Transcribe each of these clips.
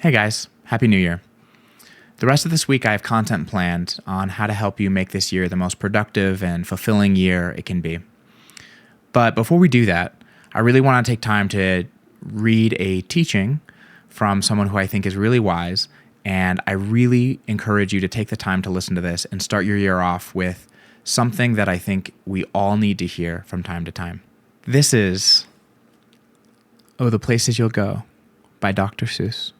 Hey guys, Happy New Year. The rest of this week I have content planned on how to help you make this year the most productive and fulfilling year it can be. But before we do that, I really want to take time to read a teaching from someone who I think is really wise, and I really encourage you to take the time to listen to this and start your year off with something that I think we all need to hear from time to time. This is Oh, the Places You'll Go by Dr. Seuss.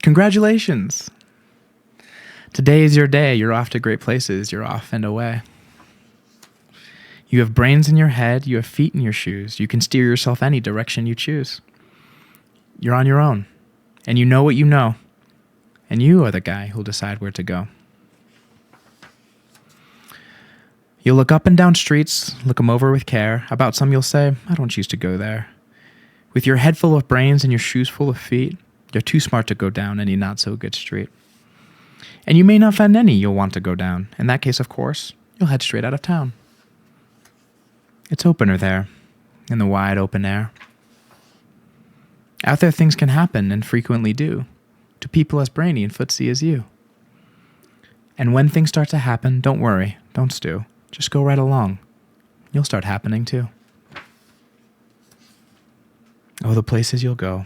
Congratulations! Today is your day. You're off to great places. You're off and away. You have brains in your head. You have feet in your shoes. You can steer yourself any direction you choose. You're on your own, and you know what you know, and you are the guy who'll decide where to go. You'll look up and down streets, look them over with care. About some you'll say, I don't choose to go there. With your head full of brains and your shoes full of feet, you're too smart to go down any not-so-good street. And you may not find any you'll want to go down. In that case, of course, you'll head straight out of town. It's opener there, in the wide open air. Out there things can happen, and frequently do, to people as brainy and footsy as you. And when things start to happen, don't worry, don't stew. Just go right along. You'll start happening too. Oh, the places you'll go.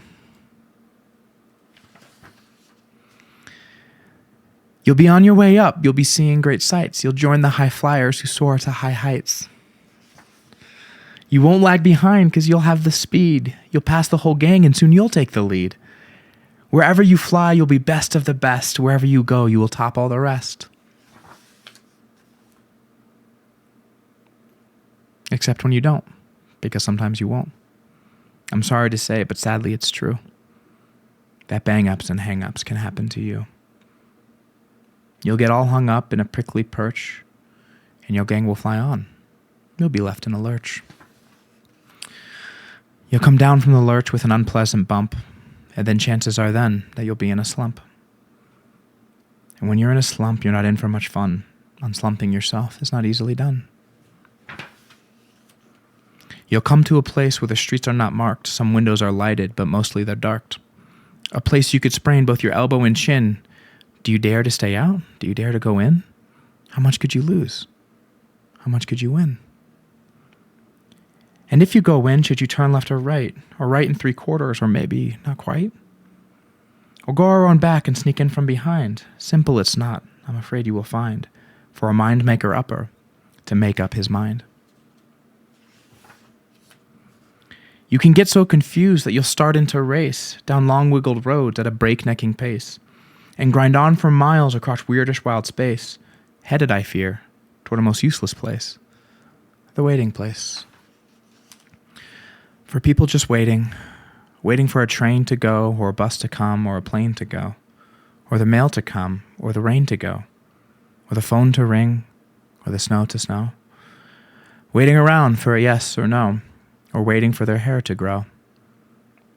You'll be on your way up. You'll be seeing great sights. You'll join the high flyers who soar to high heights. You won't lag behind because you'll have the speed. You'll pass the whole gang and soon you'll take the lead. Wherever you fly, you'll be best of the best. Wherever you go, you will top all the rest. Except when you don't, because sometimes you won't. I'm sorry to say, but sadly it's true. That bang-ups and hang-ups can happen to you. You'll get all hung up in a prickly perch, and your gang will fly on. You'll be left in a lurch. You'll come down from the lurch with an unpleasant bump, and then chances are then that you'll be in a slump. And when you're in a slump, you're not in for much fun. Unslumping yourself is not easily done. You'll come to a place where the streets are not marked. Some windows are lighted, but mostly they're darked. A place you could sprain both your elbow and chin. Do you dare to stay out? Do you dare to go in? How much could you lose? How much could you win? And if you go in, should you turn left or right in 3/4, or maybe not quite? Or go around back and sneak in from behind? Simple it's not, I'm afraid you will find, for a mind maker upper to make up his mind. You can get so confused that you'll start into a race down long wiggled roads at a breaknecking pace, and grind on for miles across weirdish wild space, headed, I fear, toward a most useless place, the waiting place. For people just waiting for a train to go, or a bus to come, or a plane to go, or the mail to come, or the rain to go, or the phone to ring, or the snow to snow. Waiting around for a yes or no, or waiting for their hair to grow.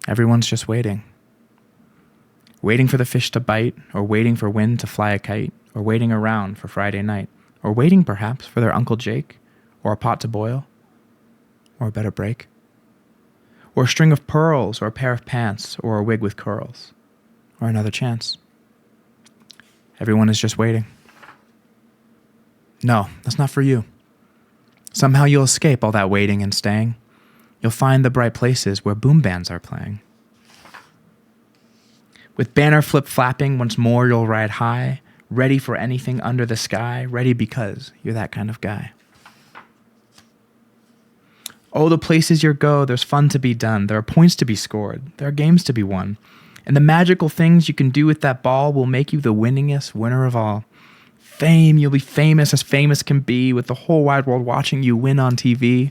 Everyone's just waiting. Waiting for the fish to bite, or waiting for wind to fly a kite, or waiting around for Friday night, or waiting perhaps for their Uncle Jake, or a pot to boil, or a better break, or a string of pearls, or a pair of pants, or a wig with curls, or another chance. Everyone is just waiting. No, that's not for you. Somehow you'll escape all that waiting and staying. You'll find the bright places where boom bands are playing. With banner flip-flapping, once more you'll ride high, ready for anything under the sky, ready because you're that kind of guy. Oh, the places you go, there's fun to be done. There are points to be scored. There are games to be won. And the magical things you can do with that ball will make you the winningest winner of all. Fame, you'll be famous as famous can be, with the whole wide world watching you win on TV.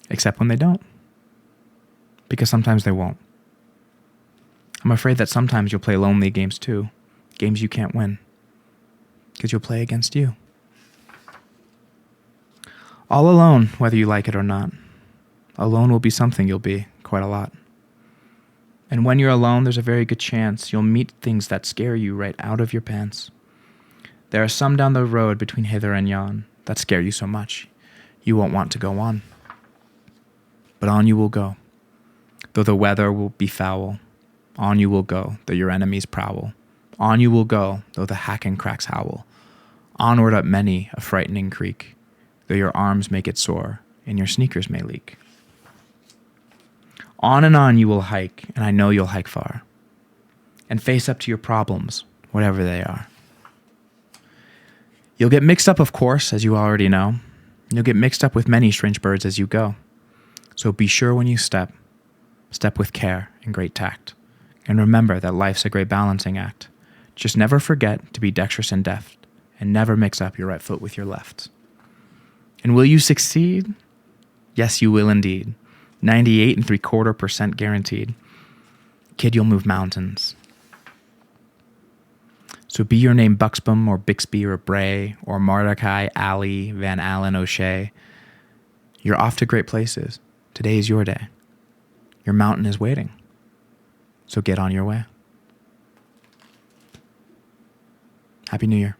Except when they don't. Because sometimes they won't. I'm afraid that sometimes you'll play lonely games too. Games you can't win. Because you'll play against you. All alone, whether you like it or not. Alone will be something you'll be, quite a lot. And when you're alone, there's a very good chance you'll meet things that scare you right out of your pants. There are some down the road between hither and yon that scare you so much you won't want to go on. But on you will go, though the weather will be foul. On you will go, though your enemies prowl. On you will go, though the hack and cracks howl. Onward up many a frightening creek, though your arms may get sore and your sneakers may leak. On and on you will hike, and I know you'll hike far, and face up to your problems, whatever they are. You'll get mixed up, of course, as you already know. You'll get mixed up with many strange birds as you go. So be sure when you step with care and great tact. And remember that life's a great balancing act. Just never forget to be dexterous and deft, and never mix up your right foot with your left. And will you succeed? Yes, you will indeed. 98.75% guaranteed. Kid, you'll move mountains. So be your name Buxbaum or Bixby or Bray or Mordecai, Alley, Van Allen, O'Shea. You're off to great places. Today is your day. Your mountain is waiting. So get on your way. Happy New Year.